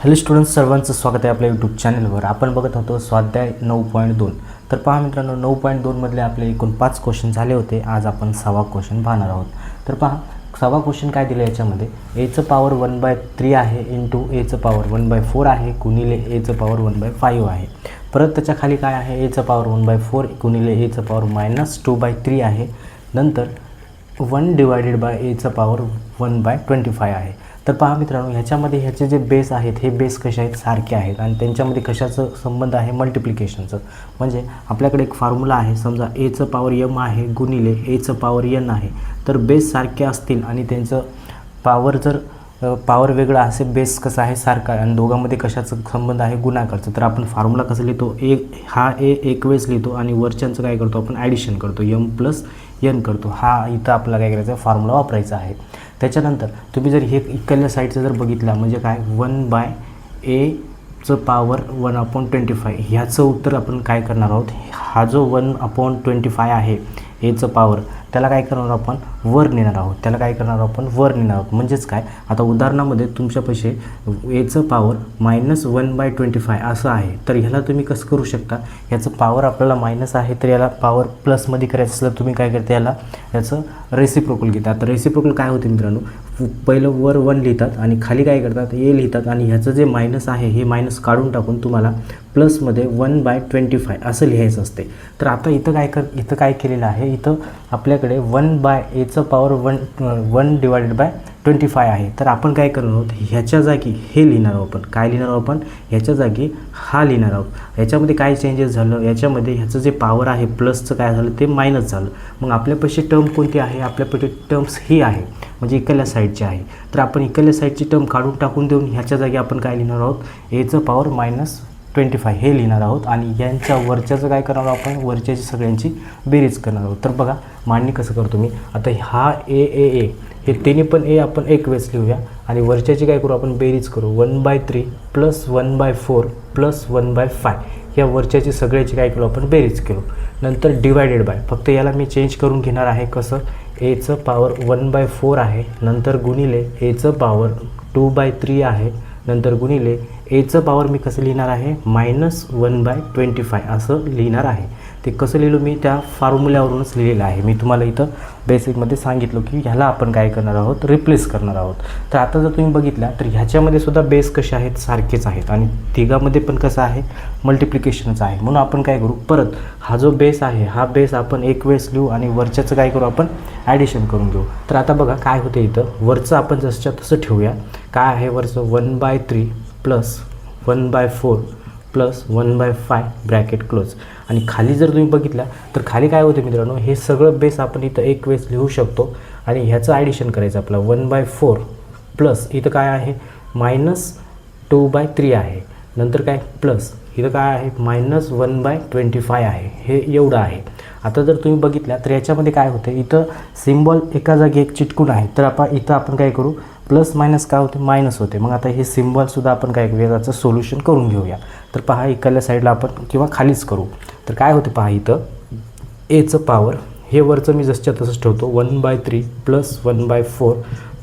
Hello students, सर्वांचं स्वागत आहे आपल्या यूट्यूब चॅनलवर. आपण बघत होतो स्वाध्याय 9.2. तर पहा मित्रांनो, 9.2मधले आपले एकूण 5 क्वेश्चन झाले होते. आज आपण 6वा क्वेश्चन पाहणार आहोत. तर पहा, 6वा क्वेश्चन काय दिलं याच्यामध्ये, एचं पॉवर 1/3 आहे इंटू एचं पॉवर 1/4 आहे गुणिले एचं पॉवर 1/5 आहे. परत त्याच्या खाली काय आहे, एचं पॉवर 1/4 गुणिले एचं पॉवर -2/3 आहे. नंतर 1 डिवायडेड बाय एचं पॉवर 1/25 आहे. तर पहा मित्रांनो, ह्याच्यामध्ये ह्याचे जे बेस आहेत हे बेस कसे आहेत, सारखे आहेत आणि त्यांच्यामध्ये कशाचं संबंध आहे, मल्टिप्लिकेशनचं. म्हणजे आपल्याकडे एक फॉर्म्युला आहे, समजा एचं पॉवर m आहे गुणिले एचं पॉवर n आहे. तर बेस सारखे असतील आणि त्यांचं पॉवर जर पॉवर वेगळा असेल, बेस कसा आहे, सारखा आहे आणि दोघांमध्ये कशाचं संबंध आहे, गुणाकारचं. तर आपण फॉर्म्युला कसं लिहितो, हा एक वेळेस लिहितो आणि वरच्यांचं काय करतो आपण, ॲडिशन करतो, m + n करतो. हा इथं आपला काय करायचा आहे, फॉर्म्युला वापरायचा आहे. त्याच्यानंतर तुम्ही जर हे इकडल्या साईडचं जर बघितलं, म्हणजे काय 1/a पॉवर 1/25 ह्याचं उत्तर आपण काय करणार आहोत, हा जो 1/25 आहे एचं पॉवर, त्याला काय करणार आपण, वर नेणार आहोत. त्याला काय करणार आपण, वर नेणार आहोत. म्हणजेच काय, आता उदाहरणामध्ये तुमच्यापाशी एचं पॉवर -1/25 असं आहे. तर ह्याला तुम्ही कसं करू शकता, ह्याचं पॉवर आपल्याला मायनस आहे तर याला पॉवर प्लसमध्ये करायचं असलं तुम्ही काय करता, याचं रेसिप्रोकल घेतात. तर रेसिप्रोकल काय होते मित्रांनो, पहिलं वर 1 लिहितात आणि खाली काय करतात, ए लिहितात आणि ह्याचं जे मायनस आहे हे मायनस काढून टाकून तुम्हाला प्लसमध्ये 1/25 असं लिहायचं असते. तर आता इथं काय केलेलं आहे, इथं आपल्याकडे 1/aचं पॉवर 1 डिवायडेड बाय 25 आहे. तर आपण काय करणार आहोत, ह्याच्या जागी हे लिहिणार आहोत. आपण काय लिहिणार आहोत, आपण ह्याच्या जागी हा लिहिणार आहोत. ह्याच्यामध्ये काय चेंजेस झालं, याच्यामध्ये ह्याचं जे पॉवर आहे प्लसचं काय झालं, ते मायनस झालं. मग आपल्यापाशी टर्म कोणती आहे, आपल्यापाशी टर्म्स ही आहे, म्हणजे इकडल्या साईडची आहे. तर आपण इकडल्या साईडची टर्म काढून टाकून देऊन ह्याच्या जागी आपण काय लिहिणार आहोत, एचं पॉवर -25 हे लिहिणार आहोत आणि यांच्या वरच्याचं काय करणार आहोत, आपण वरच्याची सगळ्यांची बेरीज करणार आहोत. तर बघा मांडणी कसं करतो मी, आता हा ए हे तिन्ही पण ए आपण एक वेळेस लिहूया आणि वरच्याची काय करू, आपण बेरीज करू. 1/3 + 1/4 + 1/5 या वरच्याची सगळ्याची काय केलो आपण, बेरीज केलो. नंतर डिवायडेड बाय, फक्त याला मी चेंज करून घेणार आहे. कसं, एचं पॉवर 1/4 आहे, नंतर गुणिले एचं पॉवर 2/3 आहे, नंतर गुणिले एचं पॉवर मी कसं लिहिणार आहे, -1/25 असं लिहिणार आहे. ते कसं लिहिलो मी, त्या फॉर्म्युल्यावरूनच लिहिलेलं आहे. मी तुम्हाला इथं बेसिकमध्ये सांगितलं की ह्याला आपण काय करणार आहोत, रिप्लेस करणार आहोत. तर आता जर तुम्ही बघितलं तर ह्याच्यामध्ये सुद्धा बेस कसे आहेत, सारखेच आहेत आणि तिघामध्ये पण कसं आहे, मल्टिप्लिकेशनच आहे. म्हणून आपण काय करू, परत हा जो बेस आहे हा बेस आपण एक वेळेस लिहू आणि वरच्याचं काय करू, आपण ॲडिशन करून घेऊ. तर आता बघा काय होतं, इथं वरचं आपण जसंच्या तसं ठेवूया. काय आहे वरचं, 1/3 + 1/4 + 1/5 ब्रॅकेट क्लोज. आणि खाली जर तुम्ही बघितलं तर खाली काय होतं मित्रांनो, हे सगळं बेस आपण इथं एक वेळेस लिहू शकतो आणि ह्याचं ॲडिशन करायचं आपलं. 1/4 प्लस इथं काय आहे, -2/3 आहे, नंतर काय प्लस इथं काय आहे, -1/25 आहे. हे एवढं आहे. आता जर तुम्ही बघितलं तर याच्यामध्ये काय होतं, इथं सिम्बॉल एका जागी एक चिटकून आहे. तर आपण काय करू, प्लस मायनस काय होते, मायनस होते. मग आता हे सिम्बॉलसुद्धा आपण काय करूया, त्याचं सोल्युशन करून घेऊया. तर पहा इकडल्या साईडला आपण किंवा खालीच करू. तर काय होते पहा, इथं एचं पॉवर हे वरचं मी जसच्या तसंच ठेवतो, 1/3 + 1/4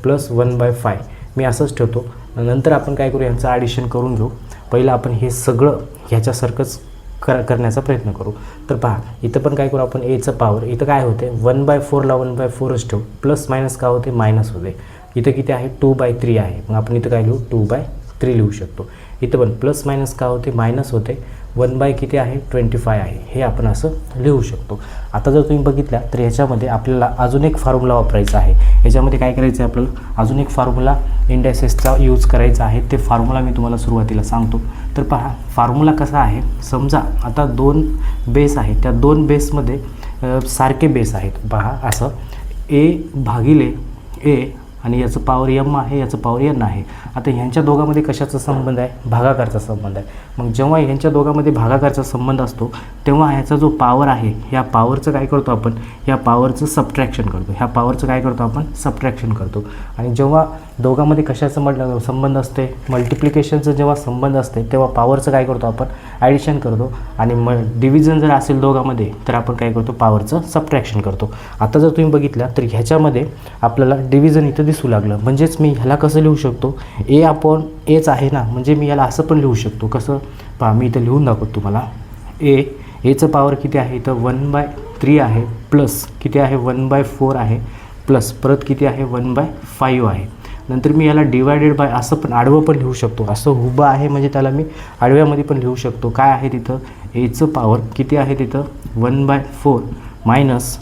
+ 1/5 मी असंच ठेवतो. नंतर आपण काय करू, यांचं ॲडिशन करून घेऊ. पहिलं आपण हे सगळं ह्याच्यासारखंच करण्याचा प्रयत्न करू. तर पहा इथं पण काय करू, आपण एचं पॉवर इथं काय होते, 1/4ला 1/4च ठेवू, प्लस मायनस काय होते, मायनस होते. इथं किती आहे, 2/3 आहे. मग आपण इथं काय लिहू, 2/3 लिहू शकतो. इथं पण प्लस मायनस काय होते, मायनस होते. 1 किती आहे, 25 आहे. हे आपण असं लिहू शकतो. आता जर तुम्ही बघितलं तर ह्याच्यामध्ये आपल्याला अजून एक फॉर्म्युला वापरायचा आहे. ह्याच्यामध्ये काय करायचं आहे, आपल्याला अजून एक फॉर्म्युला इंडायसेसचा यूज करायचा आहे. ते फॉर्म्युला मी तुम्हाला सुरुवातीला सांगतो. तर पहा फॉर्म्युला कसा आहे, समजा आता 2 बेस आहेत, त्या 2 बेसमध्ये सारखे बेस आहेत. पहा असं A/A आणि याचं पॉवर m आहे, याचं पॉवर n आहे. आता ह्यांच्या दोघांमध्ये कशाचा संबंध आहे, भागाकारचा संबंध आहे. मग जेव्हा ह्यांच्या दोघांमध्ये भागाकारचा संबंध असतो तेव्हा ह्याचा जो पॉवर आहे, ह्या पॉवरचं काय करतो आपण, ह्या पॉवरचं सबट्रॅक्शन करतो. ह्या पॉवरचं काय करतो आपण, सबट्रॅक्शन करतो. आणि जेव्हा दोघांमध्ये कशाचं संबंध असते, मल्टिप्लिकेशनचं जेव्हा संबंध असते तेव्हा पॉवरचं काय करतो आपण ॲडिशन करतो, आणि डिव्हिजन जर असेल दोघांमध्ये तर आपण काय करतो पॉवरचं सबट्रॅक्शन करतो. आता जर तुम्ही बघितलं तर ह्याच्यामध्ये आपल्याला डिव्हिजन इथं दिसू लागलं, म्हणजेच मी ह्याला कसं लिहू शकतो, ए अपॉन एच आहे ना, म्हणजे मी याला असं पण लिहू शकतो. कसं पहा, मी इथं लिहून दाखवतो तुम्हाला. एचं पॉवर किती आहे, इथं 1/3 आहे, प्लस किती आहे 1/4 आहे, प्लस परत किती आहे 1/5 आहे. नंतर मी याला डिवायडेड बाय असं पण आडवं पण लिहू शकतो. असं उभं आहे म्हणजे त्याला मी आडव्यामध्ये पण लिहू शकतो. काय आहे तिथं, एचं पॉवर किती आहे तिथं 1/4 मायनस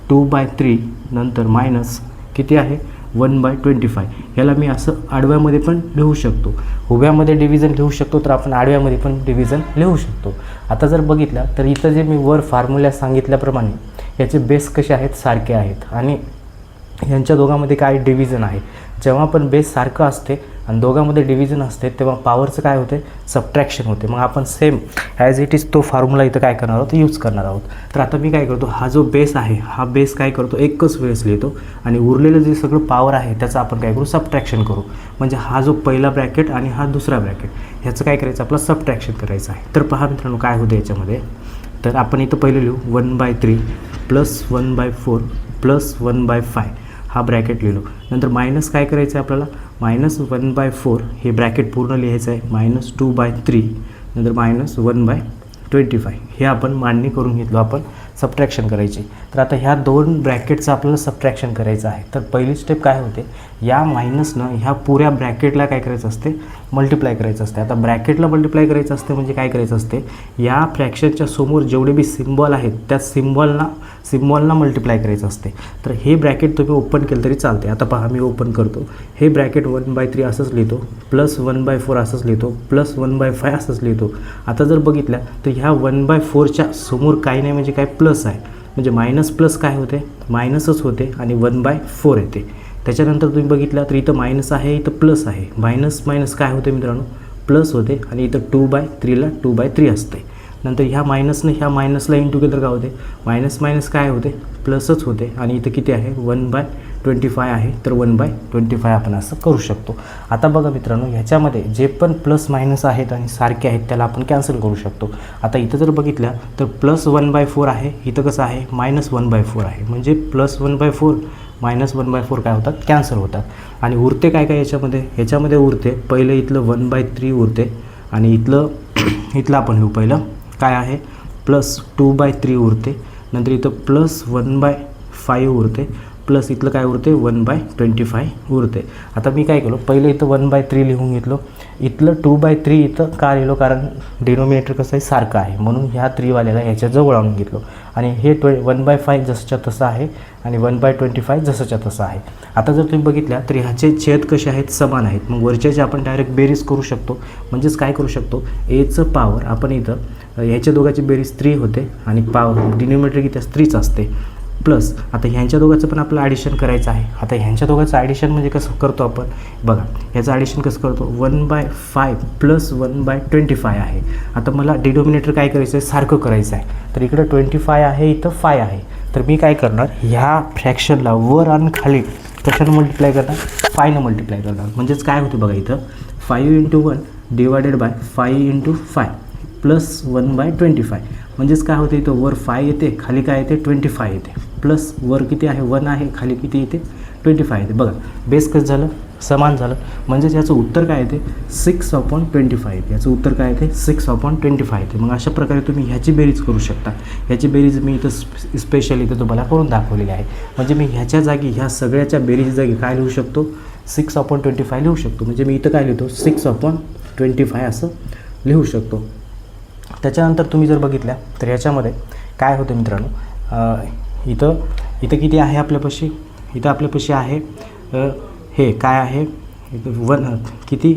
2/3, नंतर मायनस किती आहे 1/25. याला मी असं आडव्यामध्ये पण लिहू शकतो. उभ्यामध्ये डिव्हिजन लिहू शकतो तर आपण आडव्यामध्ये पण डिव्हिजन लिहू शकतो. आता जर बघितलं तर इथं जे मी वर फॉर्म्युला सांगितल्याप्रमाणे याचे बेस कसे आहेत, सारखे आहेत, आणि यांच्या दोघांमध्ये काय डिव्हिजन आहे. जेव्हा पण बेस सारखं असते आणि दोघांमध्ये डिव्हिजन असते तेव्हा पॉवरचं काय होते, सबट्रॅक्शन होते. मग आपण सेम ॲज इट इज तो फॉर्म्युला इथं काय करणार आहोत, यूज करणार आहोत. तर आता मी काय करतो, हा जो बेस आहे हा बेस काय करतो एकच वेळेस लिहितो, आणि उरलेलं जे सगळं पॉवर आहे त्याचं आपण काय करू सबट्रॅक्शन करू. म्हणजे हा जो पहिला ब्रॅकेट आणि हा दुसरा ब्रॅकेट ह्याचं काय करायचं, आपलं सबट्रॅक्शन करायचं आहे. तर पहा मित्रांनो काय होतं याच्यामध्ये, तर आपण इथं पहिलं लिहू 1/3 प्लस 1/4 प्लस 1/5 हा ब्रॅकेट लिहिलो. नंतर मायनस काय करायचं आहे आपल्याला, मायनस 1/4 हे ब्रॅकेट पूर्ण लिहायचं आहे, मायनस 2/3 नंतर मायनस 1/25 हे आपण मांडणी करून घेतलो आपण सबट्रॅक्शन करायची. तर आता ह्या दोन ब्रॅकेटचं आपल्याला सबट्रॅक्शन करायचं आहे. तर पहिली स्टेप काय होते, या मायनसनं ह्या पुऱ्या ब्रॅकेटला काय करायचं असते, मल्टिप्लाय करायचं असते. आता ब्रॅकेटला मल्टिप्लाय करायचं असते म्हणजे काय करायचं असते, या फ्रॅक्शनच्या समोर जेवढे बी सिम्बॉल आहेत त्या सिम्बॉलला मल्टिप्लाय करायचं असते. तर हे ब्रॅकेट तुम्ही ओपन केलं तरी चालते. आता पहा मी ओपन करतो, हे ब्रॅकेट 1/3 असंच लिहितो, प्लस 1/4 असंच लिहितो, प्लस 1/5 असंच लिहितो. आता जर बघितलं तर ह्या 1/4च्या समोर काही नाही म्हणजे काय प्लस आहे, म्हणजे मायनस प्लस काय होते, मायनसच होते, आणि 1/4 येते. त्याच्यानंतर तुम्ही बघितलं तर इथं मायनस आहे, इथं प्लस आहे, मायनस मायनस काय होते मित्रांनो, प्लस होते, आणि इथं 2/3ला 2/3 असते. नंतर ह्या मायनसनं ह्या मायनसला इन टुगेदर काय होते, मायनस मायनस काय होते, प्लसच होते, आणि इथं किती आहे 1/25 आहे, तर 1/25 आपण असं करू शकतो. आता बघा मित्रांनो, ह्याच्यामध्ये जे पण प्लस मायनस आहेत आणि सारखे आहेत त्याला आपण कॅन्सल करू शकतो. आता इथं जर बघितलं तर प्लस 1/4 आहे, इथं कसं आहे मायनस 1/4 आहे, म्हणजे प्लस 1/4 मायनस 1/4 काय होतात, कॅन्सल होतात. आणि उरते काय काय ह्याच्यामध्ये उरते, पहिलं इथलं 1/3 उरते, आणि इथलं आपण लिहू पहिलं काय आहे प्लस 2/3 उरते, नंतर इथं प्लस 1/5 उरते, प्लस इथलं काय उरते 1/25 उरते. आता मी काय केलो, पहिलं इथं 1/3 लिहून घेतलो, इथलं 2/3 इथं का लिहिलो, कारण डिनोमिनेटर कसं आहे सारखं आहे, म्हणून ह्या 3वाल्याला ह्याच्या जवळ आणून घेतलो, आणि हे 1/5 जसंच्या तसं आहे, आणि 1/25 जसंच्या तसं आहे. आता जर तुम्ही बघितल्या तर ह्याचे छेद कसे आहेत, समान आहेत, मग वरच्याचे आपण डायरेक्ट बेरीज करू शकतो. म्हणजेच काय करू शकतो, एचं पॉवर आपण इथं ह्याच्या दोघांची बेरीज 3 होते, आणि पॉवर डिनोमिनेटर किती 3च असते, प्लस आता ह्यांच्या दोघांचं पण आपलं ॲडिशन करायचं आहे. आता ह्यांच्या दोघांचं ॲडिशन म्हणजे कसं करतो आपण, बघा ह्याचं ॲडिशन कसं करतो, 1/5 प्लस 1/25 आहे. आता मला डिनोमिनेटर काय करायचं आहे, सारखं करायचं आहे, तर इकडं 25 आहे, इथं 5 आहे, तर मी काय करणार, ह्या फ्रॅक्शनला वर आणि खाली कशानं मल्टिप्लाय करणार, 5नं मल्टिप्लाय करणार. म्हणजेच काय होतं बघा, इथं 5 × 1 डिवायडेड बाय 5 × 5 प्लस 1/25, म्हणजेच काय होतं, इथं वर 5 येते, खाली काय येते 25 येते, प्लस वर किती आहे 1 आहे, खाली किती येते 25 येते. बघा बेस कसं झालं, समान झालं, म्हणजेच याचं उत्तर काय येते 6/25 येते. याचं उत्तर काय येते 6/25 येते. मग अशा प्रकारे तुम्ही ह्याची बेरीज करू शकता. ह्याची बेरीज मी इथं स्पेशली इथं तुम्हाला करून दाखवलेली आहे. म्हणजे मी ह्याच्या जागी ह्या सगळ्याच्या बेरीज जागी काय लिहू शकतो, 6/25 लिहू शकतो. म्हणजे मी इथं काय लिहितो 6/25 असं लिहू शकतो. त्याच्यानंतर तुम्ही जर बघितल्या तर ह्याच्यामध्ये काय होतं मित्रांनो, इथं किती आहे आपल्यापाशी, इथं आपल्यापाशी आहे हे काय आहे 1 किती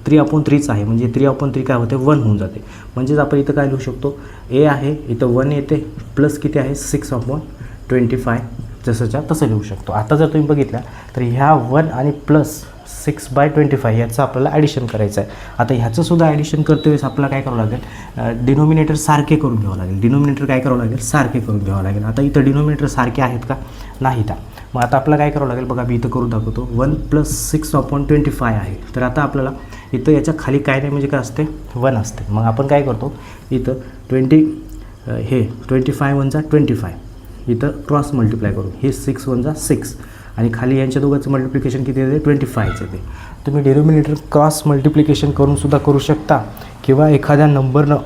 3/3च आहे, म्हणजे 3/3 काय होते 1 होऊन जाते. म्हणजेच आपण इथं काय लिहू शकतो, ए आहे, इथं 1 येते, प्लस किती आहे 6/25 जसंच्या तसं लिहू शकतो. आता जर तुम्ही बघितलं तर ह्या 1 आणि प्लस 6/25 याचं आपल्याला ॲडिशन करायचं आहे. आता ह्याचंसुद्धा ॲडिशन करते वेळेस आपल्याला काय करावं लागेल, डिनोमिनेटर सारखे करून घ्यावं लागेल. डिनोमिनेटर काय करावं लागेल, सारखे करून घ्यावं लागेल. आता इथं डिनोमिनेटर सारखे आहेत का, नाहीत. मग आता आपल्याला काय करावं लागेल बघा, मी इथं करून दाखवतो. 1 + 6/25 आहे. तर आता आपल्याला इथं याच्या खाली काय नाही म्हणजे काय असते, 1 असते. मग आपण काय करतो, इथं 25 1 25 इथं क्रॉस मल्टिप्लाय करू. हे 6 1 6 आणि खाली यांच्या दोघांचं मल्टिप्लिकेशन किती येते, 25 येते. तुम्ही डिनोमिनेटर क्रॉस मल्टिप्लिकेशन करून सुद्धा करू शकता किंवा एखाद्या नंबरनं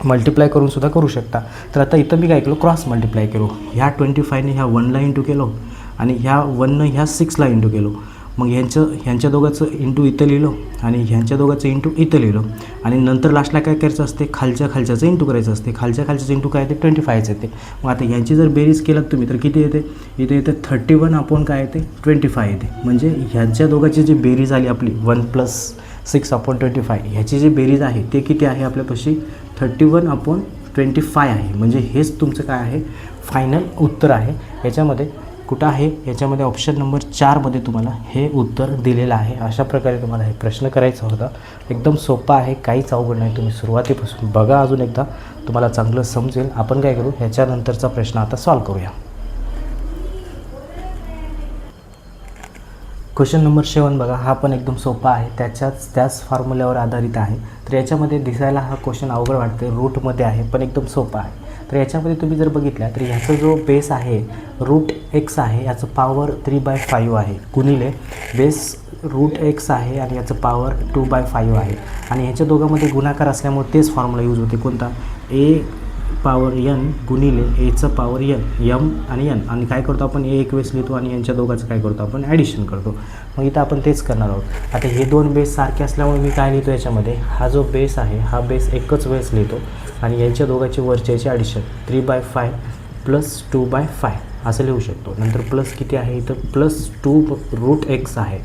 मल्टिप्लाय करून सुद्धा करू शकता. तर आता इथं मी काय केलं, क्रॉस मल्टिप्लाय केलो. ह्या 25ने ह्या 1ला इंटू केलो आणि ह्या 1नं ह्या 6ला इंटू केलो. मग ह्यांच्या दोघांचं इंटू इथं लिहिलो आणि ह्यांच्या दोघांचं इंटू इथं लिहिलो आणि नंतर लास्टला काय करायचं असते, खालच्याचं इंटू करायचं असते. खालच्याचं इंटू काय येते, 25 येते. मग आता ह्यांची जर बेरीज केलात तुम्ही तर किती येते, इथे येते 31 काय येते, 25 येते. म्हणजे ह्यांच्या दोघांची जी बेरीज आली आपली 1 + 6/25 ह्याची जी बेरीज आहे ते किती आहे आपल्यापाशी, 31/25 आहे. म्हणजे हेच तुमचं काय आहे, फायनल उत्तर आहे. याच्यामध्ये कुठं आहे, याच्यामध्ये ऑप्शन नंबर 4मध्ये तुम्हाला हे उत्तर दिलेलं आहे. अशा प्रकारे तुम्हाला हे प्रश्न करायचा होता. एकदम सोपा आहे, काहीच अवघड नाही. तुम्ही सुरुवातीपासून बघा, अजून एकदा तुम्हाला चांगलं समजेल. आपण काय करू, ह्याच्यानंतरचा प्रश्न आता सॉल्व करूया. क्वेश्चन नंबर 7 बघा, हा पण एकदम सोपा आहे, त्याच फॉर्म्युल्यावर आधारित आहे. तर याच्यामध्ये दिसायला हा क्वेश्चन अवघड वाटते, रूटमध्ये आहे पण एकदम सोपा आहे. तर याच्यामध्ये तुम्ही जर बघितला तर ह्याचा जो बेस आहे √x आहे, याचं पॉवर 3/5 आहे, गुणिले बेस √x आहे आणि याचं पॉवर 2/5 आहे. आणि ह्याच्या दोघांमध्ये गुणाकार असल्यामुळे तेच फॉर्म्युला यूज होते, कोणता, a⁴n गुणिले aचं पॉवर m आणि n. आणि काय करतो आपण, a एक वेळेस लिहितो आणि यांच्या दोघांचं काय करतो आपण, ॲडिशन करतो. मग इथं आपण तेच करणार आहोत. आता हे दोन बेस सारखे असल्यामुळे मी काय लिहितो, याच्यामध्ये हा जो बेस आहे हा बेस एकच वेळेस लिहितो आणि यांच्या दोघांची वरच्याची ॲडिशन 3/5 + 2/5 असं लिहू शकतो. नंतर प्लस किती आहे, इथं +2 √x आहे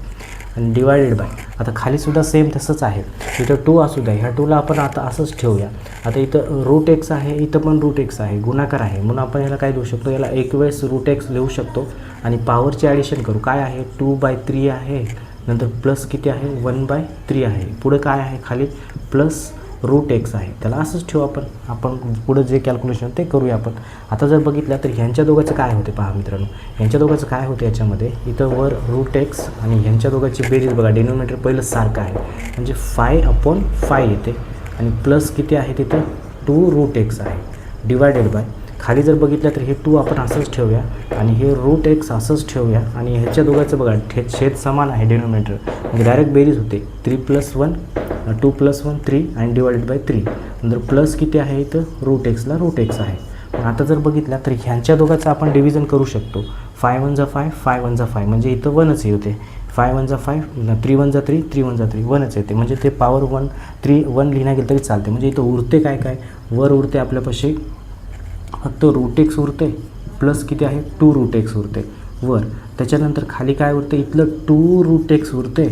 आणि डिवायडेड बाय, आता खालीसुद्धा सेम तसंच आहे, इथं 2 असू द्या, ह्या 2ला आपण आता असंच ठेवूया. आता इथं √x आहे, इथं पण √x आहे, गुणाकार आहे म्हणून आपण याला काय लिहू शकतो, याला एक वेळेस √x लिहू शकतो आणि पॉवरची ॲडिशन करू. काय आहे, 2/3 आहे, नंतर प्लस किती आहे, 1/3 आहे, पुढं काय आहे, खाली प्लस √x आहे, त्याला असंच ठेवू आपण पुढं जे कॅल्क्युलेशन ते करूया आपण. आता जर बघितलं तर ह्यांच्या दोघांचं काय होते पहा मित्रांनो, ह्यांच्या दोघांचं काय होते, याच्यामध्ये इथं वर √x आणि ह्यांच्या दोघांची बेरीज बघा, डिनोमिनेटर पहिलं सारखं आहे म्हणजे 5/5 येते आणि प्लस किती आहे, तिथं 2 √x आहे, डिवायडेड बाय, खाली जर बघितलं तर हे 2 आपण असंच ठेवूया आणि हे √x असंच ठेवूया आणि ह्याच्या दोघांचं बघा छेद समान आहे, डिनोमिनेटर म्हणजे डायरेक्ट बेरीज होते, 3 + 1 2 + 1 3 आणि डिवायडेड बाय 3. नंतर प्लस किती आहे, इथं √xला √x आहे. आता जर बघितलं तर ह्यांच्या दोघांचं आपण डिव्हिजन करू शकतो, 5 1 5 5 1 5 म्हणजे इथं 1च होते, 5 1 5 3 1 3 3 1 3 1च येते, म्हणजे ते पॉवर 1 लिहिण्या गेलं तरी चालते. म्हणजे इथं उरते काय वर उरते आपल्यापाशी फक्त √x उरते, प्लस किती आहे 2 √x उरते वर. त्याच्यानंतर खाली काय उरते, इथलं 2 √x उरते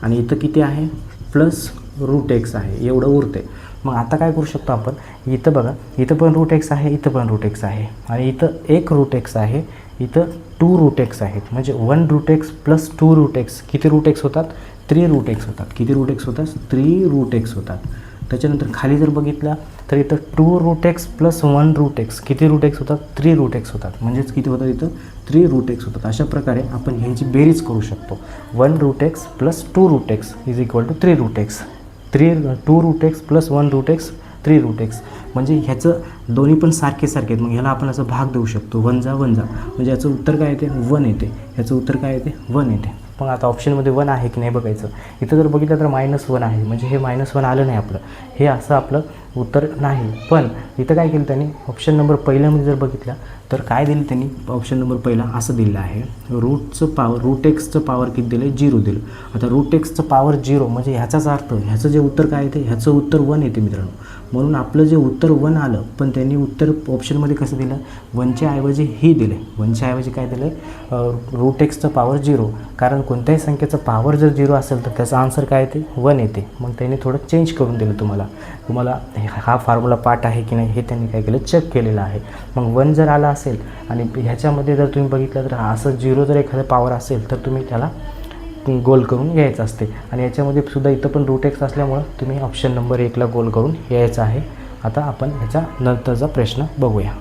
आणि इथं किती आहे, प्लस √x आहे, एवढं उरते. मग आता काय करू शकतो आपण, इथं बघा, इथं पण √x आहे, इथं पण √x आहे आणि इथं एक √x आहे, इथं 2 √x आहेत. म्हणजे 1 √x + 2 √x किती √x होतात, 3 √x होतात. किती √x होतात, 3 √x होतात. त्याच्यानंतर खाली जर बघितलं तर इथं 2 √x + 1 √x किती √x होतात, 3 √x होतात. म्हणजेच किती होतात, इथं 3 √x होतात. अशा प्रकारे आपण ह्यांची बेरीज करू शकतो, 1 √x + 2 √x = 3 √x, 2 √x + 1 √x 3 √x. म्हणजे ह्याचं दोन्ही पण सारखे आहेत, मग ह्याला आपण असं भाग देऊ शकतो, 1 जा म्हणजे याचं उत्तर काय येते, 1 येते. ह्याचं उत्तर काय येते, 1 येते. मग आता ऑप्शनमध्ये 1 आहे की नाही बघायचं. इथं जर बघितलं तर -1 आहे, म्हणजे हे -1 आलं नाही आपलं, हे असं आपलं उत्तर नाही. पण इथं काय केलं त्यांनी, ऑप्शन नंबर पहिल्यामध्ये जर बघितलं तर काय दिलं त्यांनी, ऑप्शन नंबर पहिला असं दिलं आहे, √xचं पॉवर किती दिलं, 0 दिलं. आता √xचं पॉवर 0 म्हणजे ह्याचाच अर्थ, ह्याचं जे उत्तर काय येते, ह्याचं उत्तर 1 येते मित्रांनो. म्हणून आपलं जे उत्तर 1 आलं, पण त्यांनी उत्तर ऑप्शनमध्ये कसं दिलं, 1च्या ऐवजी ही दिले, 1च्या ऐवजी काय दिलं, √xचं पॉवर 0. कारण कोणत्याही संख्येचं पॉवर जर 0 असेल तर त्याचा आन्सर काय येते, 1 येते. मग त्यांनी थोडं चेंज करून दिलं तुम्हाला हा फॉर्म्युला पार्ट आहे की नाही हे त्यांनी काय केलं, चेक केलेलं आहे. मग 1 जर आला असेल आणि ह्याच्यामध्ये जर तुम्ही बघितलं तर असं 0 जर एखादं पॉवर असेल तर तुम्ही त्याला गोल करून यायचं असते. आणि याच्यामध्ये सुद्धा इथं पण √x असल्यामुळं तुम्ही ऑप्शन नंबर 1ला गोल करून यायचं आहे. आता आपण ह्याचा नंतरचा प्रश्न बघूया.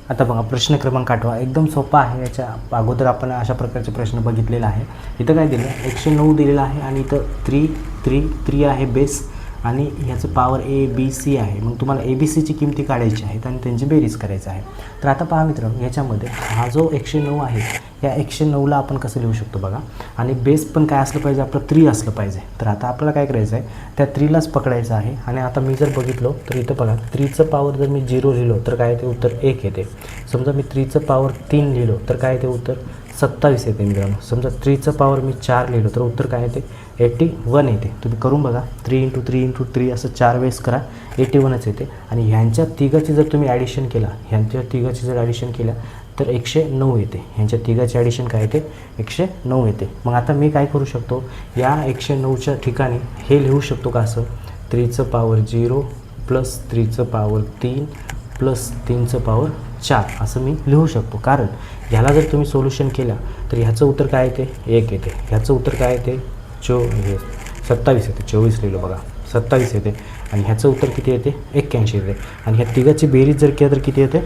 आता बघा प्रश्न क्रमांक 8 एकदम सोपा आहे. याच्या अगोदर आपण अशा प्रकारचे प्रश्न बघितलेला आहे. इथं काय दिलं 109 दिलेलं आहे आणि इथं 3 आहे बेस आणि ह्याचं पॉवर ए बी सी आहे. मग तुम्हाला ए बी सीची किमती काढायची आहेत आणि त्यांची बेरीज करायची आहे. तर आता पहा मित्रांनो, ह्याच्यामध्ये हा जो 109 आहे या 109ला आपण कसं लिहू शकतो बघा. आणि बेस पण काय असलं पाहिजे आपलं 3 असलं पाहिजे. तर आता आपल्याला काय करायचं आहे त्या 3लाच पकडायचं आहे. आणि आता मी जर बघितलो तर इथं बघा 3चं पॉवर जर मी 0 लिहिलो तर काय येते उत्तर 1 येते. समजा मी 3चं पॉवर 3 लिहिलो तर काय येते उत्तर 27 येते मित्रांनो. समजा 3चं पॉवर मी 4 लिहिलो तर उत्तर काय येते 81 येते. तुम्ही करून बघा 3 × 3 × 3 असं 4 वेळेस करा 81च येते. आणि ह्यांच्या तिघाची जर तुम्ही ॲडिशन केला जर ॲडिशन केलं तर 109 येते. ह्यांच्या तिघाची ॲडिशन काय येते 109 येते. मग आता मी काय करू शकतो या 109च्या ठिकाणी हे लिहू शकतो का असं 3चं पॉवर 0 प्लस 3चं पॉवर 3 प्लस 3चं पॉवर 4 असं मी लिहू शकतो. कारण ह्याला जर तुम्ही सोल्युशन केलं तर ह्याचं उत्तर काय येते 1 येते. ह्याचं उत्तर काय येते 27 येते. 24 लिहिलं बघा 27 येते. आणि ह्याचं उत्तर किती येते 81 येते. आणि ह्या तिघाची बेरीज जर केलं तर किती येते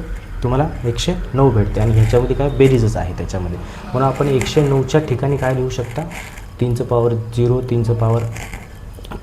तुम्हाला 109 भेटते. आणि ह्याच्यामध्ये काय बेरीजच आहे त्याच्यामध्ये. म्हणून आपण 109च्या ठिकाणी काय लिहू शकता 3चं पॉवर 0 3चं पॉवर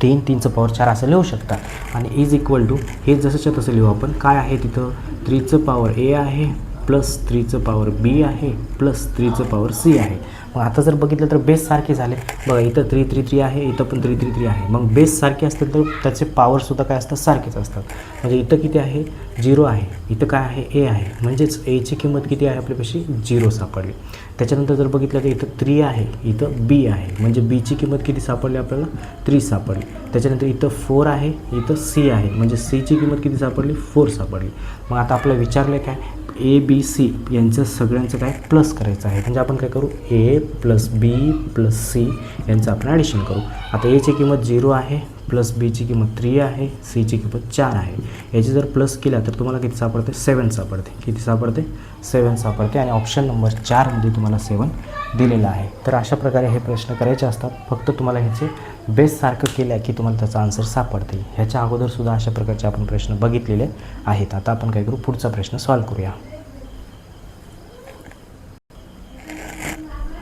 3 3चं पॉवर 4 असं लिहू शकता. आणि इज इक्वल टू हे जसंच्या तसं लिहू आपण. काय आहे तिथं 3चं पॉवर ए आहे प्लस 3चं पॉवर बी आहे प्लस 3चं पॉवर सी आहे. मग आता जर बघितलं तर बेस सारखे झाले बघा. इथं 3 3 3 आहे, इथं पण 3 3 3 आहे. मग बेस सारखे असतील तर त्याचे पॉवरसुद्धा काय असतात सारखेच असतात. म्हणजे इथं किती आहे 0 आहे, इथं काय आहे ए आहे. म्हणजेच एची किंमत किती आहे आपल्यापाशी 0 सापडली. त्याच्यानंतर जर बघितलं तर इथं 3 आहे, इथं बी आहे. म्हणजे बीची किंमत किती सापडली आपल्याला 3 सापडली. त्याच्यानंतर इथं 4 आहे, इथं सी आहे. म्हणजे सीची किंमत किती सापडली 4 सापडली. मग आता आपल्याला विचारलं काय ए बी सी यांचं सगळ्यांचं काय प्लस करायचं आहे. म्हणजे आपण काय करू ए प्लस बी प्लस सी यांचं आपण ॲडिशन करू. आता एची किंमत 0 आहे प्लस बीची किंमत 3 आहे, सीची किंमत 4 आहे. याची जर प्लस केला तर तुम्हाला किती सापडते 7 सापडते. किती सापडते 7 सापडते. आणि ऑप्शन नंबर 4मध्ये तुम्हाला 7 दिलेलं आहे. तर अशा प्रकारे हे प्रश्न करायचे असतात. फक्त तुम्हाला ह्याचे बेस सारखं केलं की तुम्हाला त्याचा आन्सर सापडते. ह्याच्या अगोदरसुद्धा अशा प्रकारचे आपण प्रश्न बघितलेले आहेत. आता आपण काय करू पुढचा प्रश्न सॉल्व करूया.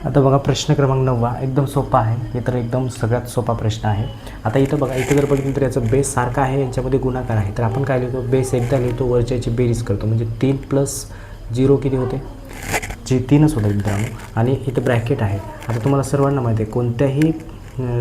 आता बघा प्रश्न क्रमांक 9 एकदम सोपा आहे. हे तर एकदम सगळ्यात सोपा प्रश्न आहे. आता इथं बघा इथं जर बघितलं तर याचं बेस सारखा आहे, यांच्यामध्ये गुणाकार आहे. तर आपण काय लिहितो बेस एकदा लिहितो वरच्याची बेरीज करतो. म्हणजे 3 + 0 किती होते 3च होतं मित्रांनो. आणि इथं ब्रॅकेट आहे. आता तुम्हाला सर्वांना माहिती आहे कोणत्याही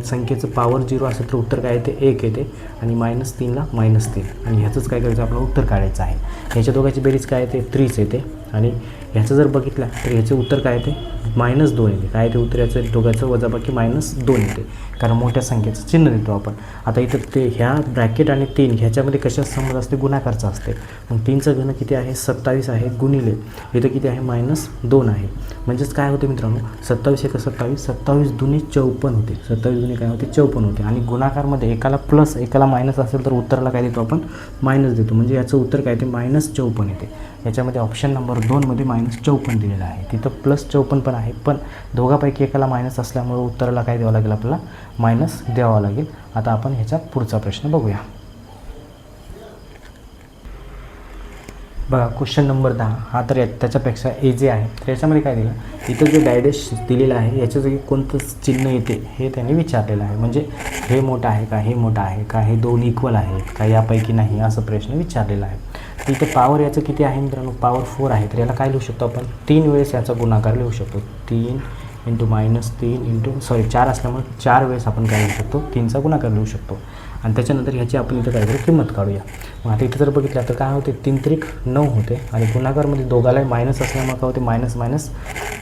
संख्येचं पॉवर 0 असेल तर उत्तर काय येते 1 येते. आणि -3ला -3 आणि ह्याचंच काय करायचं आपलं उत्तर काढायचं आहे. ह्याच्या दोघांची बेरीज काय येते 3च येते. आणि ह्याचं जर बघितलं तर ह्याचं उत्तर काय येते -2 येते. काय येते उत्तर याचं दोघांचं वजाबाकी -2 येते. कारण मोठ्या संख्येचं चिन्ह देतो आपण. आता इथं ते ह्या ब्रॅकेट आणि 3 ह्याच्यामध्ये कशाचा संबंध असते गुणाकारचा असते. मग 3चं घन किती आहे 27 आहे गुणिले इथं किती आहे -2 आहे. म्हणजेच काय होते मित्रांनो 27 × 27 27 दुनी 54 होते. 27 दुनी काय होते 54 होते. आणि गुणाकारमध्ये एकाला प्लस एकाला मायनस असेल तर उत्तराला काय देतो आपण मायनस देतो. म्हणजे याचं उत्तर काय येते -54 येते. याच्यामध्ये ऑप्शन नंबर 2मध्ये -54 दिलेलं आहे. तिथं +54 पण आहे. पण दोघांपैकी एकाला मायनस असल्यामुळे उत्तराला काय द्यावं लागेल आपल्याला मायनस द्यावा लागेल. आता आपण ह्याचा पुढचा प्रश्न बघूया. बघा क्वेश्चन नंबर 10 हा तर त्याच्यापेक्षा इझी आहे. तर याच्यामध्ये काय दिलं इथं जे डायडेश दिलेलं आहे याच्या जागी कोणतं चिन्ह येते हे त्यांनी विचारलेलं आहे. म्हणजे हे मोठं आहे का हे मोठं आहे का हे दोन इक्वल आहेत का यापैकी नाही असं प्रश्न विचारलेला आहे. तर इथं पॉवर याचं किती आहे मित्रांनो पॉवर 4 आहे. तर याला काय लिहू शकतो आपण 3 वेळेस याचा गुणाकार लिहू शकतो. 3 × -3 4 असल्यामुळे 4 वेळेस आपण काय लिहू शकतो 3चा गुणाकार लिहू शकतो. आणि त्याच्यानंतर ह्याची आपण इथं काय करू किंमत काढूया. मग आता इथं जर बघितलं तर काय होते 3 त्रिक 9 होते. आणि गुणाकारमध्ये दोघालाही मायनस असल्यामुळे काय होते मायनस मायनस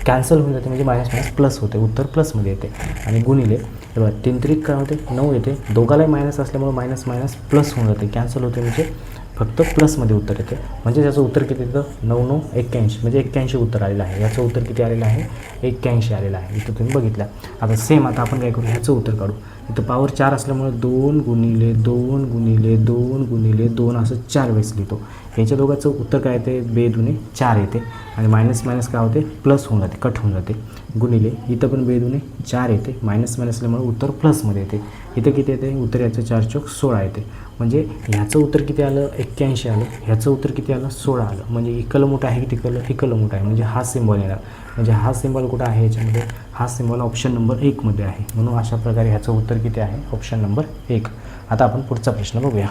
कॅन्सल होऊन जाते. म्हणजे मायनस मायनस प्लस होते. उत्तर प्लसमध्ये येते. आणि गुणिले बघा 3 त्रिक काय होते 9 येते. दोघालाही मायनस असल्यामुळे मायनस मायनस प्लस होऊन जाते कॅन्सल होते. म्हणजे फक्त प्लसमध्ये उत्तर येते. म्हणजे याचं उत्तर किती येतं 9 × 9 = 81 म्हणजे 81 उत्तर आलेलं आहे. याचं उत्तर किती आलेलं आहे 81 आलेला आहे, इथं तुम्ही बघितलं. आता सेम आता आपण काय करू, ह्याचं उत्तर काढू. इथं पॉवर 4 असल्यामुळे 2 गुणिले 2 गुणिले 2 गुणिले 2 असं 4 वेळेस लिहितो. ह्याच्या दोघांचं उत्तर काय येते, 2 दुणे 4 येते आणि मायनस मायनस काय होते, प्लस होऊन जाते, कट होऊन जाते. गुणिले इथं पण 2 दुणे 4 येते, मायनस मायनस असल्यामुळे उत्तर प्लसमध्ये येते. इथं किती येते उत्तर, याचं 4 चौक 16 येते. म्हणजे ह्याचं उत्तर किती आलं, 81 आलं. ह्याचं उत्तर किती आलं, 16 आलं. म्हणजे इकडलं मोठं आहे की तिकडलं मोठं आहे, म्हणजे हा सिम्बॉल येणार. म्हणजे हा सिम्बॉल कुठं आहे याच्यामध्ये, हा सिम्बॉल ऑप्शन नंबर 1 मध्ये आहे. म्हणून अशा प्रकारे ह्याचं उत्तर किती आहे, ऑप्शन नंबर 1. आता आपण पुढचा प्रश्न बघूया.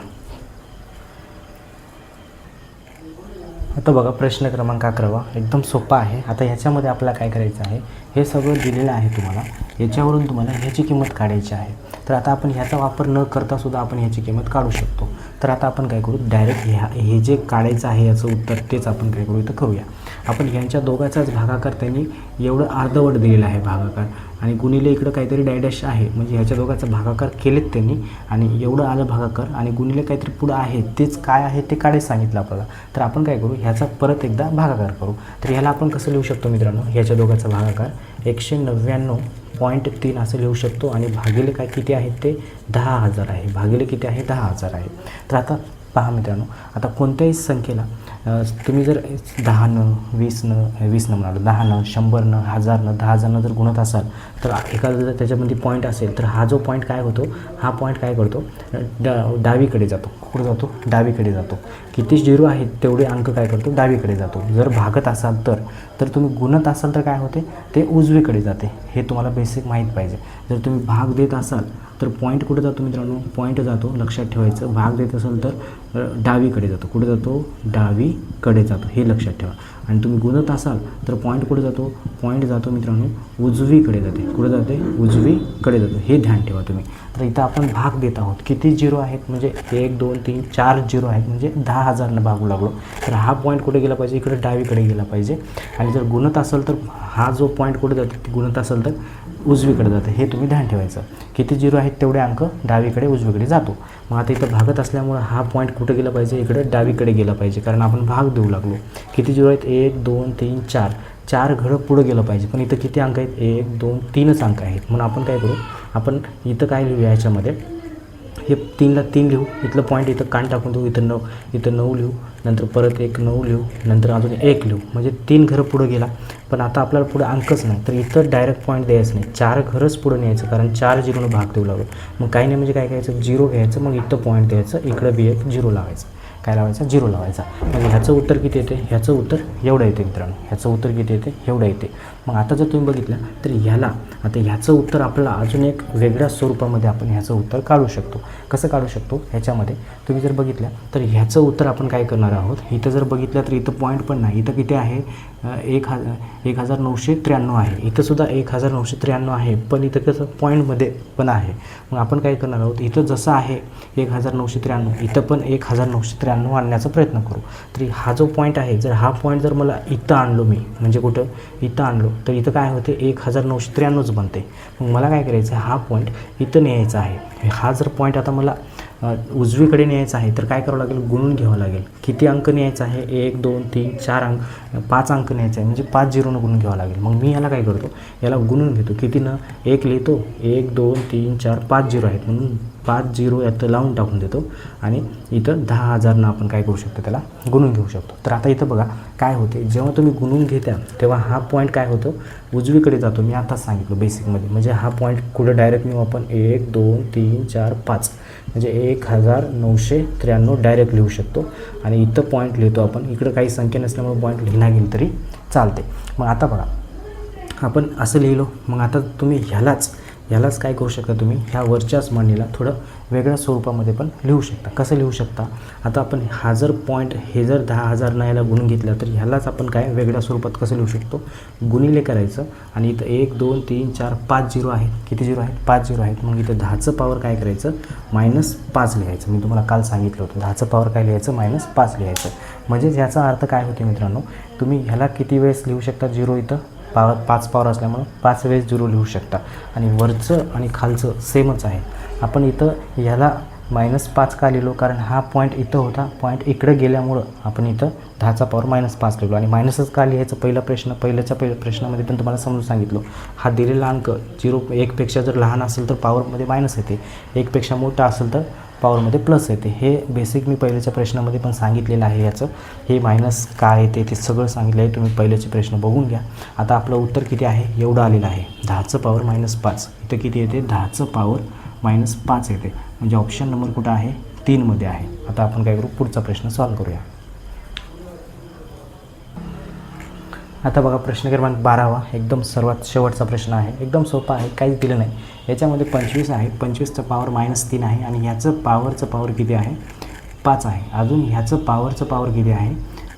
आता बघा प्रश्न क्रमांक 11 एकदम सोपा आहे. आता ह्याच्यामध्ये आपल्याला काय करायचं आहे, हे सगळं दिलेलं आहे तुम्हाला, याच्यावरून तुम्हाला ह्याची किंमत काढायची आहे. तर आता आपण ह्याचा वापर न करता सुद्धा आपण ह्याची किंमत काढू शकतो. तर आता आपण काय करू, डायरेक्ट हे जे काढायचं आहे याचं उत्तर तेच आपण काय करू, इथं करूया. आपण ह्यांच्या दोघांचाच भागाकार त्यांनी एवढं अर्धवट दिलेलं आहे भागाकार, आणि गुणिले इकडं काहीतरी डॅडॅश आहे, म्हणजे ह्याच्या दोघांचा भागाकार केलेत त्यांनी आणि एवढं आलं भागाकार, आणि गुणिले काहीतरी पुढं आहे तेच काय आहे ते काढायचं सांगितलं आपल्याला. तर आपण काय करू, ह्याचा परत एकदा भागाकार करू. तर ह्याला आपण कसं लिहू शकतो मित्रांनो, ह्याच्या दोघांचा भागाकार 199.3 असं लिहू शकतो, आणि भागिले काय किती आहेत ते 10,000 आहे. भागिले किती आहे, 10,000 आहे. तर आता पहा मित्रांनो, आता कोणत्याही संख्येला तुम्ही जर 10नं 20नं म्हणालो, 10नं 100नं 1000नं 10,000नं जर गुणत असाल, तर एखादा जर त्याच्यामध्ये पॉईंट असेल तर हा जो पॉईंट काय होतो, हा पॉईंट काय करतो, डावीकडे जातो. कुठं जातो, डावीकडे जातो. किती झिरो आहेत तेवढे अंक काय करतो, डावीकडे जातो. जर भागत असाल तर तुम्ही गुणत असाल तर काय होते, ते उजवीकडे जाते. हे तुम्हाला बेसिक माहीत पाहिजे. जर तुम्ही भाग देत असाल तर पॉईंट कुठे जातो मित्रांनो, पॉईंट जातो, लक्षात ठेवायचं. भाग देत असाल तर डावीकडे जातो. कुठे जातो, डावीकडे जातो, हे लक्षात ठेवा. आणि तुम्ही गुणत असाल तर पॉईंट कुठे जातो, पॉईंट जातो मित्रांनो उजवीकडे जाते. कुठे जाते, उजवीकडे जातो, हे ध्यान ठेवा तुम्ही. तर इथं आपण भाग देत आहोत, किती झिरो आहेत, म्हणजे 1 2 3 4 झिरो आहेत, म्हणजे 10,000नं भागू लागलो. तर हा पॉईंट कुठे गेला पाहिजे, इकडे डावीकडे गेला पाहिजे. आणि जर गुणत असेल तर हा जो पॉईंट कुठे जातो, गुणत असेल तर उजवीकडे जातं, हे तुम्ही ध्यान ठेवायचं. किती झिरो आहेत तेवढे अंक डावीकडे उजवीकडे जातो. मग आता इथं भागत असल्यामुळं हा पॉईंट कुठे गेला पाहिजे, इकडे डावीकडे गेला पाहिजे, कारण आपण भाग देऊ लागलो. किती झिरो आहेत, 1 2 3 4 घडं पुढं गेलं पाहिजे. पण इथं किती अंक आहेत, 1 2 3च अंक आहेत. म्हणून आपण काय करू, आपण इथं काय लिहूया, याच्यामध्ये हे 3ला 3 लिहू, इथलं पॉईंट इथं कान टाकून देऊ, इथं 9 लिहू, नंतर परत एक 9 लिहू, नंतर अजून 1 लिहू, म्हणजे 3 घरं पुढं गेला. पण आता आपल्याला पुढे अंकच नाही, तर इथं डायरेक्ट पॉईंट द्यायचं नाही, 4 घरच पुढं न्यायचं, कारण 4 झिरोनं भाग देऊ लागलो. मग काही नाही, म्हणजे काय करायचं, 0 घ्यायचं, मग इथं पॉईंट द्यायचं, इकडं बी एक 0 लावायचं. काय लावायचा, 0 लावायचा. म्हणजे ह्याचं उत्तर किती येते, ह्याचं उत्तर एवढं येते मित्रांनो. ह्याचं उत्तर किती येते, एवढं येते. मग आता जर तुम्ही बघितलं तर आता ह्याचं उत्तर आपल्याला अजून एक वेगळ्या स्वरूपामध्ये आपण ह्याचं उत्तर काढू शकतो. कसं काढू शकतो, ह्याच्यामध्ये तुम्ही जर बघितलं तर ह्याचं उत्तर आपण काय करणार आहोत, इथं जर बघितलं तर इथं पॉईंट पण नाही, इथं किती आहे, 1993 आहे. इथं सुद्धा 1993 आहे, पण इथं कसं पॉईंटमध्ये पण आहे. मग आपण काय करणार आहोत, इथं जसं आहे 1993, इथं पण 1993 आणण्याचा प्रयत्न करू. तरी हा जो पॉईंट आहे, जर हा पॉईंट जर मला इथं आणलो मी, म्हणजे कुठं इथं आणलो, तर इथं काय होते, 1993च बनते. मग मला काय करायचं, हा पॉईंट इथं न्यायचा आहे. हा जर पॉईंट आता मला उजवीकडे न्यायचा आहे, तर काय करावं लागेल, गुणून घ्यावं लागेल. किती अंक न्यायचा आहे, 1 2 3 4 अंक, 5 अंक न्यायचा आहे, म्हणजे 5 झिरोनं गुणून घ्यावं लागेल. मग मी याला काय करतो, याला गुणून घेतो. कितीनं, 1 लिहितो, 1 2 3 4 5 झिरो आहेत, म्हणून 5 झिरो यात लावून टाकून देतो, आणि इथं 10,000नं आपण काय करू शकतो, त्याला गुणून घेऊ शकतो. तर आता इथं बघा काय होते, जेव्हा तुम्ही गुणून घेता तेव्हा हा पॉईंट काय होतो, उजवीकडे जातो. मी आताच सांगितलं बेसिकमध्ये, म्हणजे हा पॉईंट कुठं डायरेक्ट नेऊ आपण, 1 2 3 4 5, म्हणजे 1993 डायरेक्ट लिहू शकतो. आणि इथं पॉईंट लिहितो आपण, इकडं काही संख्या नसल्यामुळे पॉईंट लिहिला गेलं तरी चालते. मग आता बघा आपण असं लिहिलो, मग आता तुम्ही ह्यालाच काय करू शकता, तुम्ही ह्या वरच्याच मांडणीला थोडं वेगळ्या स्वरूपामध्ये पण लिहू शकता. कसं लिहू शकता, आता आपण हा जर पॉईंट हे जर 10,000 याला गुणून घेतलं, तर ह्यालाच आपण काय वेगळ्या स्वरूपात कसं लिहू शकतो, गुणिले करायचं. आणि इथं 1 2 3 4 5 झिरो आहेत. किती झिरो आहेत, 5 झिरो आहेत. मग इथं 10चं पॉवर काय करायचं, -5 लिहायचं. मी तुम्हाला काल सांगितलं होतं, 10चं पॉवर काय लिहायचं, -5 लिहायचं. म्हणजेच याचा अर्थ काय होते मित्रांनो, तुम्ही ह्याला किती वेळेस लिहू शकता, झिरो इथं 5 पॉवर असल्यामुळं 5 वेळेस झिरो लिहू शकता. आणि वरचं आणि खालचं सेमच आहे. आपण इथं ह्याला -5 का लिहिलो, कारण हा पॉईंट इथं होता, पॉईंट इकडे गेल्यामुळं आपण इथं 10चा पॉवर -5 लिहिलो. आणि मायनसच का लिहायचं, पहिल्या प्रश्नामध्ये पण तुम्हाला समजून सांगितलं. हा दिलेला अंक 1 पेक्षा जर लहान असेल तर पॉवरमध्ये मायनस येते, 1 पेक्षा मोठा असेल तर पॉवरमध्ये प्लस येते. हे बेसिक मी पहिल्याच्या प्रश्नामध्ये पण सांगितलेलं आहे. याचं हे मायनस काय येते ते सगळं सांगितलं आहे, तुम्ही पहिल्याचे प्रश्न बघून घ्या. आता आपलं उत्तर किती आहे, एवढं आलेलं आहे, 10चं पॉवर -5. इथं किती येते, 10चं पॉवर -5 येते. म्हणजे ऑप्शन नंबर कुठं आहे, 3 मध्ये आहे. आता आपण काय करू, पुढचा प्रश्न सॉल्व करूया. आता बघा प्रश्न क्रमांक 12वा, एकदम सर्वात शेवटचा प्रश्न आहे. एकदम सोपा आहे, काहीच दिलं नाही. याच्यामध्ये 25 आहे, 25चं पॉवर -3 आहे आणि ह्याचं पॉवर किती आहे, 5 आहे. अजून ह्याचं पॉवर किती आहे,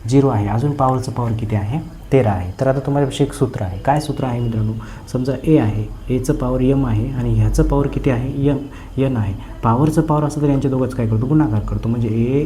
0 आहे. अजून पॉवरचं पॉवर किती आहे, 13 आहे. तर आता तुम्हाला एक सूत्र आहे. काय सूत्र आहे मित्रांनो, समजा ए आहे, एचं पॉवर m आहे आणि ह्याचं पॉवर किती आहे, n आहे. पॉवरचं पॉवर असं तर यांच्या दोघंच काय करतो, गुणाकार करतो. म्हणजे ए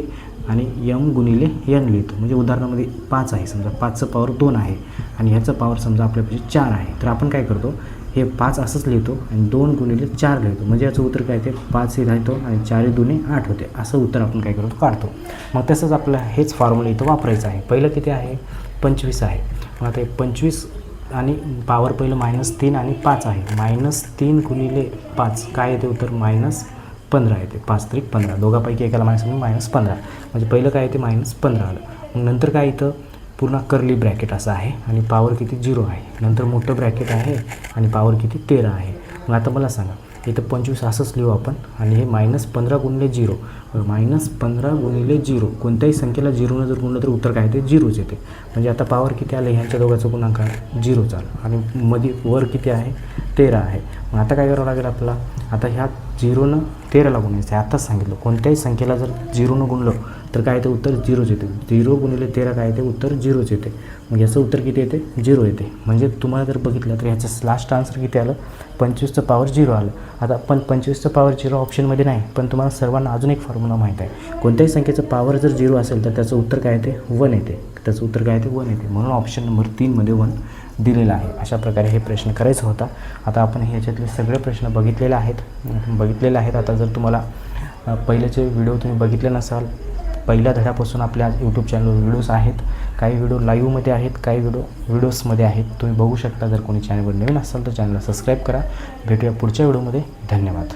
आणि m गुणिले n लिहितो. म्हणजे उदाहरणामध्ये 5 आहे, समजा 5चं पॉवर 2 आहे आणि ह्याचं पॉवर समजा आपल्यापाशी 4 आहे. तर आपण काय करतो, हे 5 असंच लिहितो आणि 2 गुणिले 4 लिहितो. म्हणजे याचं उत्तर काय ते 5 हे राहतो आणि 4 दुने 8 होते. असं उत्तर आपण काय करतो, काढतो. मग तसंच आपलं हेच फॉर्म्युला इथं वापरायचं आहे. पहिलं किती आहे, 25 आहे. मग आता 25 आणि पॉवर पहिलं -3 आणि 5 आहे. -3 गुणिले 5 काय येते उत्तर, -15 येते. 5 त्रिक 15, दोघांपैकी एकाला -15. म्हणजे पहिलं काय येते, -15 आलं. मग नंतर काय इथं पूर्ण कर्ली ब्रॅकेट असं आहे आणि पॉवर किती 0 आहे. नंतर मोठं ब्रॅकेट आहे आणि पॉवर किती 13 आहे. मग आता मला सांगा, इथं 25 असंच लिहू आपण आणि हे -15 गुणिले 0, -15 गुणिले 0, कोणत्याही संख्येला 0 जर गुणलं तर उत्तर काय येते, 0च येते. म्हणजे आता पॉवर किती आलं, ह्यांच्या दोघांचं गुणाकार 0 आलं आणि मध्ये वर किती आहे, 13 आहे. मग आता काय करावं लागेल आपल्याला, आता ह्या 0नं 13ला गुणायचं आहे. आत्ताच सांगितलं, कोणत्याही संख्येला जर 0नं गुणलं तर काय येते, उत्तर 0च येते. 0 गुणिले 13 काय येते, उत्तर 0च येते. मग याचं उत्तर किती येते, 0 येते. म्हणजे तुम्हाला जर बघितलं तर ह्याचं लास्ट आन्सर किती आलं, 25चं पॉवर 0 आलं. आता पण 25चं पॉवर 0 ऑप्शनमध्ये नाही, पण तुम्हाला सर्वांना अजून एक फॉर्म्युला माहीत आहे. कोणत्याही संख्येचं पॉवर जर 0 असेल तर त्याचं उत्तर काय येते, 1 येते. त्याचं उत्तर काय येते, 1 येते. म्हणून ऑप्शन नंबर 3 मध्ये 1 दिलेला आहे. अशा प्रकारे हे प्रश्न करायचा होता. आता आपण ह्याच्यातले सगळे प्रश्न बघितलेले आहेत. आता जर तुम्हाला पहिल्याचे व्हिडिओ तुम्ही बघितले नसाल, पहिल्या धड्यापासून आपल्या यूट्यूब चॅनलवर व्हिडिओज आहेत. काही व्हिडिओ लाईव्हमध्ये आहेत, काही व्हिडिओजमध्ये आहेत, तुम्ही बघू शकता. जर कोणी चॅनलवर नवीन असाल तर चॅनलला सबस्क्राईब करा. भेटूया पुढच्या व्हिडिओमध्ये. धन्यवाद.